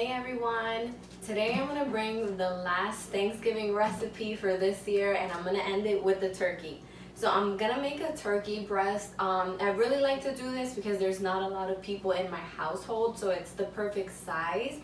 Hey everyone, today I'm going to bring the last Thanksgiving recipe for this year, and I'm going to end it with the turkey. So I'm going to make a turkey breast. I really like to do this because there's not a lot of people in my household, so it's the perfect size.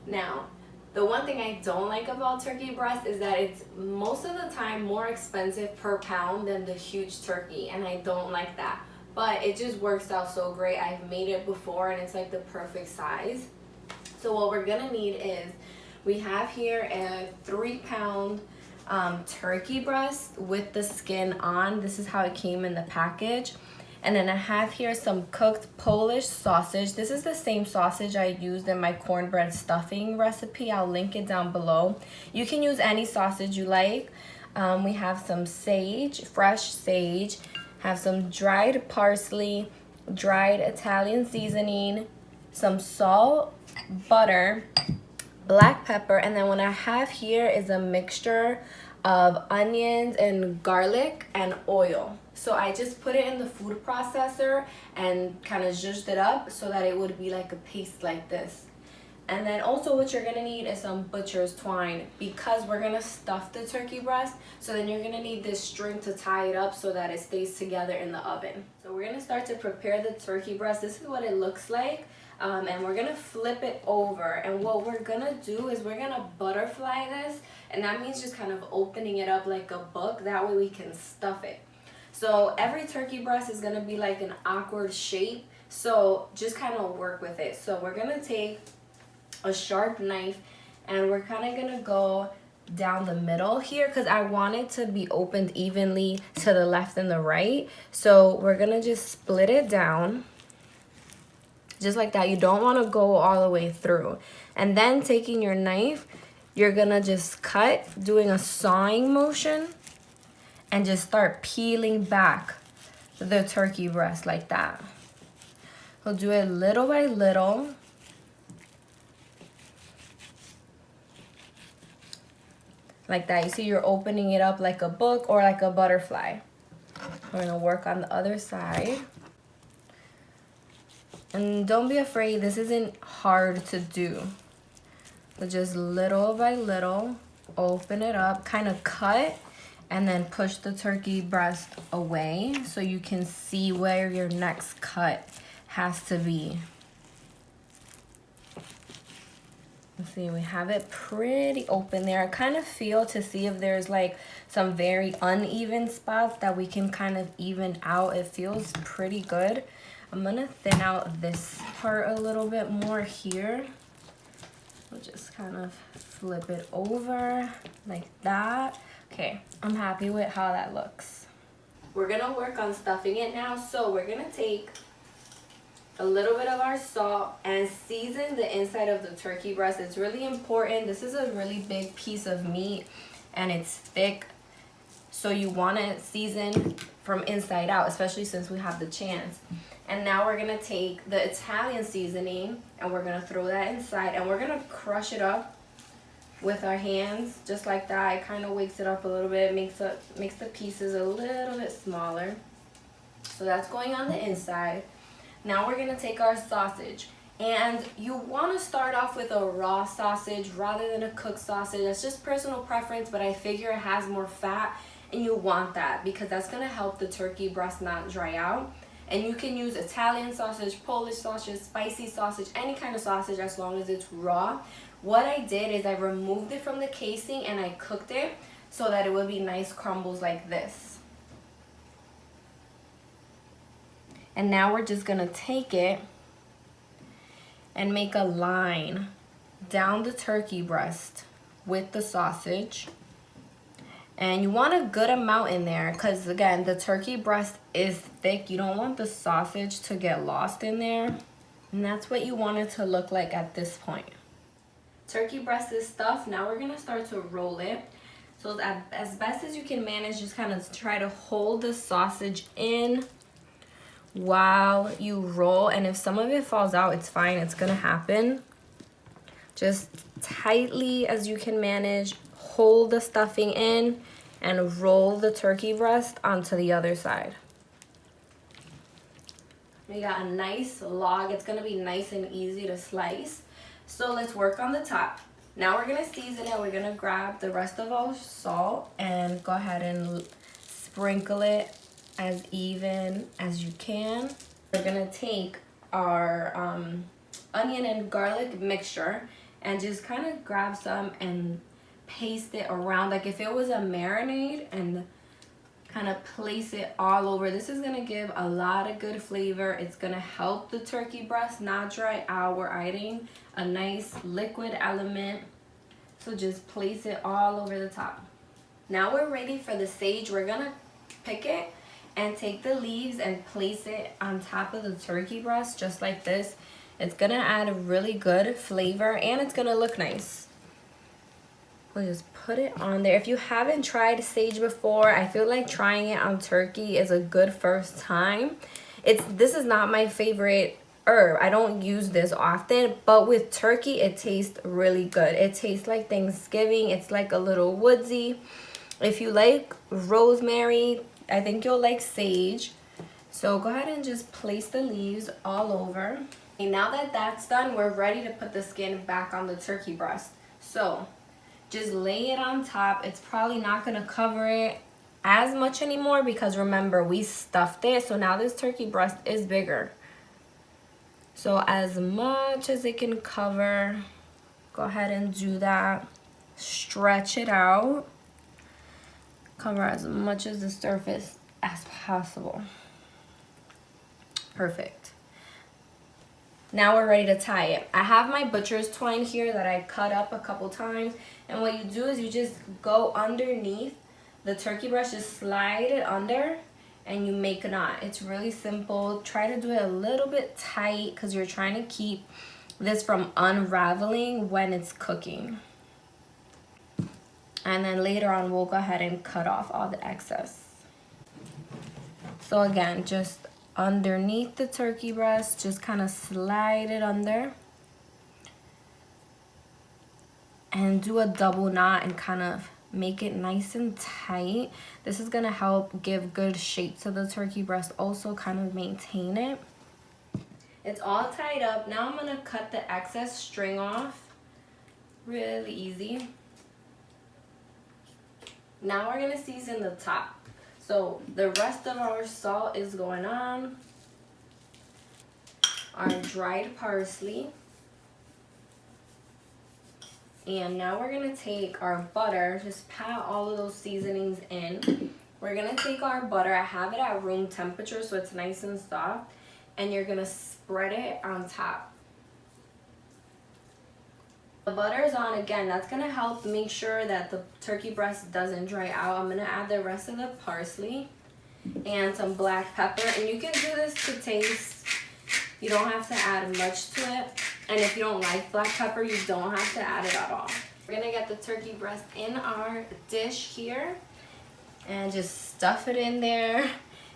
Now, the one thing I don't like about turkey breast is that it's most of the time more expensive per pound than the huge turkey, and I don't like that. But it just works out so great. I've made it before and it's like the perfect size. So what we're gonna need is, we have here a 3-pound turkey breast with the skin on. This is how it came in the package. And then I have here some cooked Polish sausage. This is the same sausage I used in my cornbread stuffing recipe. I'll link it down below. You can use any sausage you like. We have some sage, fresh sage, have some dried parsley, dried Italian seasoning, some salt, butter, black pepper, and then what I have here is a mixture of onions and garlic and oil. So I just put it in the food processor and kind of zhuzhed it up so that it would be like a paste like this. And then also what you're gonna need is some butcher's twine, because we're gonna stuff the turkey breast. So then you're gonna need this string to tie it up so that it stays together in the oven. So we're gonna start to prepare the turkey breast. This is what it looks like. And we're gonna flip it over, and what we're gonna do is we're gonna butterfly this, and that means just kind of opening it up like a book. That way we can stuff it. So every turkey breast is gonna be like an awkward shape, so just kind of work with it. So we're gonna take a sharp knife and we're kind of gonna go down the middle here, because I want it to be opened evenly to the left and the right. So we're gonna just split it down just like that. You don't want to go all the way through. And then taking your knife, you're gonna just cut, doing a sawing motion, and just start peeling back the turkey breast like that. We'll do it little by little. Like that. You see, you're opening it up like a book or like a butterfly. We're gonna work on the other side. And don't be afraid, this isn't hard to do. But just little by little, open it up, kind of cut, and then push the turkey breast away so you can see where your next cut has to be. Let's see, we have it pretty open there. I kind of feel to see if there's like some very uneven spots that we can kind of even out. It feels pretty good. I'm gonna thin out this part a little bit more here. We'll just kind of flip it over like that. Okay, I'm happy with how that looks. We're gonna work on stuffing it now. So we're gonna take a little bit of our salt and season the inside of the turkey breast. It's really important. This is a really big piece of meat and it's thick, so you want to season from inside out, especially since we have the chance. And now we're gonna take the Italian seasoning and we're gonna throw that inside, and we're gonna crush it up with our hands just like that. It kind of wakes it up a little bit, makes the pieces a little bit smaller. So that's going on the inside. Now we're gonna take our sausage, and you want to start off with a raw sausage rather than a cooked sausage. That's just personal preference, but I figure it has more fat and you want that because that's gonna help the turkey breast not dry out. And you can use Italian sausage, Polish sausage, spicy sausage, any kind of sausage as long as it's raw. What I did is I removed it from the casing and I cooked it so that it would be nice crumbles like this. And now we're just gonna take it and make a line down the turkey breast with the sausage. And you want a good amount in there because, again, the turkey breast is thick. You don't want the sausage to get lost in there. And that's what you want it to look like at this point. Turkey breast is stuffed. Now we're gonna start to roll it. So as best as you can manage, just kind of try to hold the sausage in while you roll. And if some of it falls out, it's fine, it's gonna happen. Just tightly as you can manage, hold the stuffing in and roll the turkey breast onto the other side. We got a nice log. It's gonna be nice and easy to slice. So let's work on the top. Now we're gonna season it. We're gonna grab the rest of our salt and go ahead and sprinkle it as even as you can. We're gonna take our onion and garlic mixture and just kind of grab some and paste it around like if it was a marinade, and kind of place it all over. This is gonna give a lot of good flavor. It's gonna help the turkey breast not dry out. We're adding a nice liquid element, so just place it all over the top. Now we're ready for the sage. We're gonna pick it and take the leaves and place it on top of the turkey breast just like this. It's gonna add a really good flavor and it's gonna look nice. We'll just put it on there. If you haven't tried sage before, I feel like trying it on turkey is a good first time. This is not my favorite herb. I don't use this often, but with turkey it tastes really good. It tastes like Thanksgiving. It's like a little woodsy. If you like rosemary, I think you'll like sage. So go ahead and just place the leaves all over. And now that that's done, we're ready to put the skin back on the turkey breast. So just lay it on top. It's probably not gonna cover it as much anymore because remember, we stuffed it. So now this turkey breast is bigger. So as much as it can cover, go ahead and do that. Stretch it out. Cover as much as the surface as possible. Perfect. Now we're ready to tie it. I have my butcher's twine here that I cut up a couple times. And what you do is you just go underneath the turkey breast, just slide it under and you make a knot. It's really simple. Try to do it a little bit tight because you're trying to keep this from unraveling when it's cooking. And then later on, we'll go ahead and cut off all the excess. So again, just underneath the turkey breast, just kind of slide it under. And do a double knot and kind of make it nice and tight. This is gonna help give good shape to the turkey breast, also kind of maintain it. It's all tied up. Now I'm gonna cut the excess string off. Really easy. Now we're gonna season the top. So the rest of our salt is going on. Our dried parsley. And now we're gonna take our butter, just pat all of those seasonings in. We're gonna take our butter, I have it at room temperature so it's nice and soft, and you're gonna spread it on top. The butter is on again. That's gonna help make sure that the turkey breast doesn't dry out. I'm gonna add the rest of the parsley and some black pepper, and you can do this to taste. You don't have to add much to it. And if you don't like black pepper, you don't have to add it at all. We're gonna get the turkey breast in our dish here and just stuff it in there.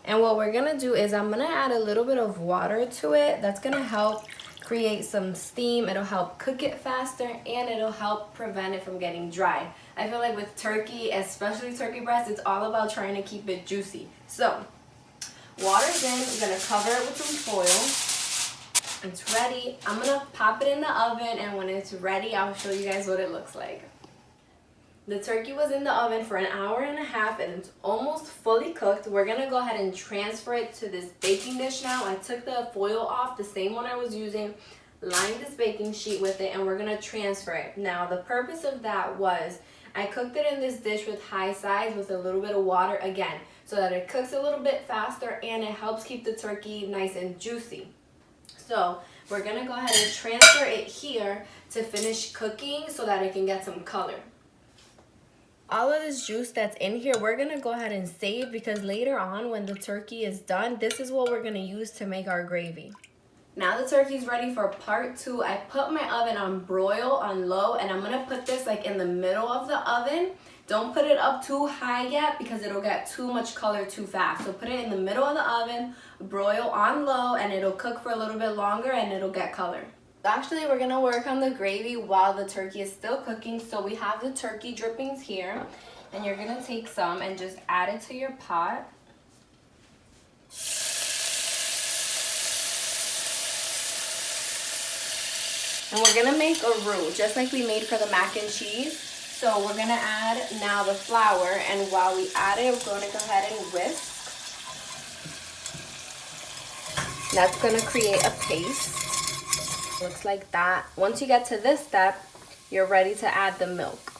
And what we're gonna do is I'm gonna add a little bit of water to it. That's gonna help create some steam. It'll help cook it faster and it'll help prevent it from getting dry. I feel like with turkey, especially turkey breast, it's all about trying to keep it juicy. So water's in, I'm gonna cover it with some foil. It's ready. I'm gonna pop it in the oven, and when it's ready, I'll show you guys what it looks like. The turkey was in the oven for an hour and a half and it's almost fully cooked. We're gonna go ahead and transfer it to this baking dish now. I took the foil off, the same one I was using, lined this baking sheet with it, and we're gonna transfer it. Now the purpose of that was I cooked it in this dish with high sides with a little bit of water again, so that it cooks a little bit faster and it helps keep the turkey nice and juicy. So we're gonna go ahead and transfer it here to finish cooking so that it can get some color. All of this juice that's in here, we're gonna go ahead and save because later on when the turkey is done, this is what we're gonna use to make our gravy. Now the turkey's ready for part 2. I put my oven on broil on low, and I'm gonna put this like in the middle of the oven. Don't put it up too high yet because it'll get too much color too fast. So put it in the middle of the oven, broil on low, and it'll cook for a little bit longer and it'll get color. Actually, we're gonna work on the gravy while the turkey is still cooking. So we have the turkey drippings here, and you're gonna take some and just add it to your pot. And we're gonna make a roux, just like we made for the mac and cheese. So we're gonna add now the flour, and while we add it, we're gonna go ahead and whisk. That's gonna create a paste. Looks like that. Once you get to this step, you're ready to add the milk.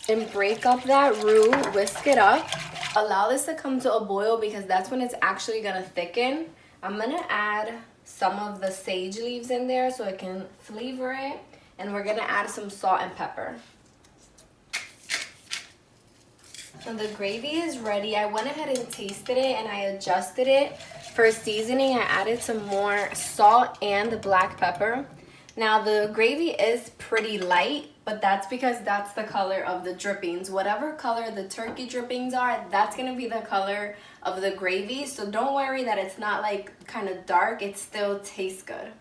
And break up that roux, whisk it up. Allow this to come to a boil because that's when it's actually gonna thicken. I'm gonna add some of the sage leaves in there so it can flavor it. And we're gonna add some salt and pepper. So the gravy is ready. I went ahead and tasted it and I adjusted it. For seasoning, I added some more salt and the black pepper. Now the gravy is pretty light, but that's because that's the color of the drippings. Whatever color the turkey drippings are, that's gonna be the color of the gravy. So don't worry that it's not like kind of dark, it still tastes good.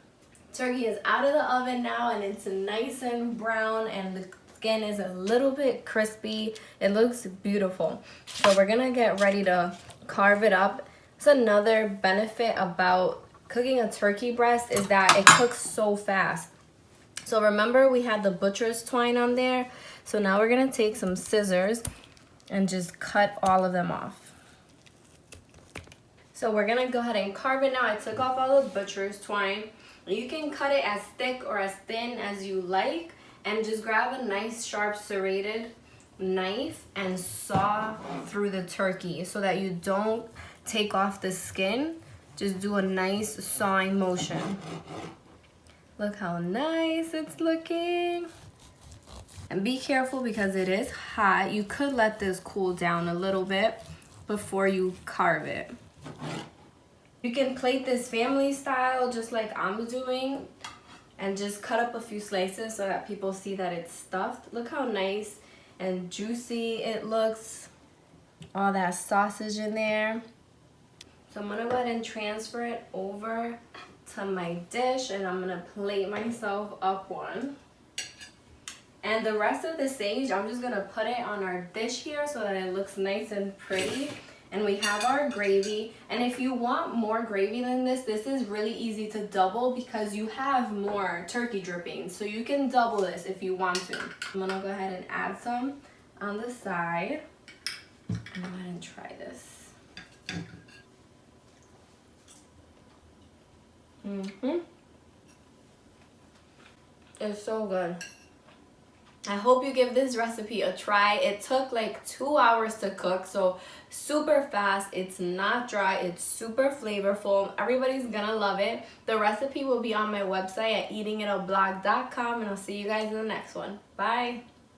Turkey is out of the oven now and it's nice and brown and the skin is a little bit crispy. It looks beautiful. So we're gonna get ready to carve it up. It's another benefit about cooking a turkey breast is that it cooks so fast. So remember we had the butcher's twine on there. So now we're gonna take some scissors and just cut all of them off. So we're gonna go ahead and carve it now. I took off all the butcher's twine. You can cut it as thick or as thin as you like and just grab a nice sharp serrated knife and saw through the turkey so that you don't take off the skin. Just do a nice sawing motion. Look how nice it's looking. And be careful because it is hot. You could let this cool down a little bit before you carve it. You can plate this family style just like I'm doing and just cut up a few slices so that people see that it's stuffed. Look how nice and juicy it looks. All that sausage in there. So I'm gonna go ahead and transfer it over to my dish and I'm gonna plate myself up one. And the rest of the sage, I'm just gonna put it on our dish here so that it looks nice and pretty. And we have our gravy. And if you want more gravy than this is really easy to double because you have more turkey drippings. So you can double this if you want to. I'm gonna go ahead and add some on the side. I'm gonna go ahead and try this. It's so good. I hope you give this recipe a try. It took like 2 hours to cook, so super fast. It's not dry, it's super flavorful. Everybody's gonna love it. The recipe will be on my website at eatingitablog.com, and I'll see you guys in the next one. Bye.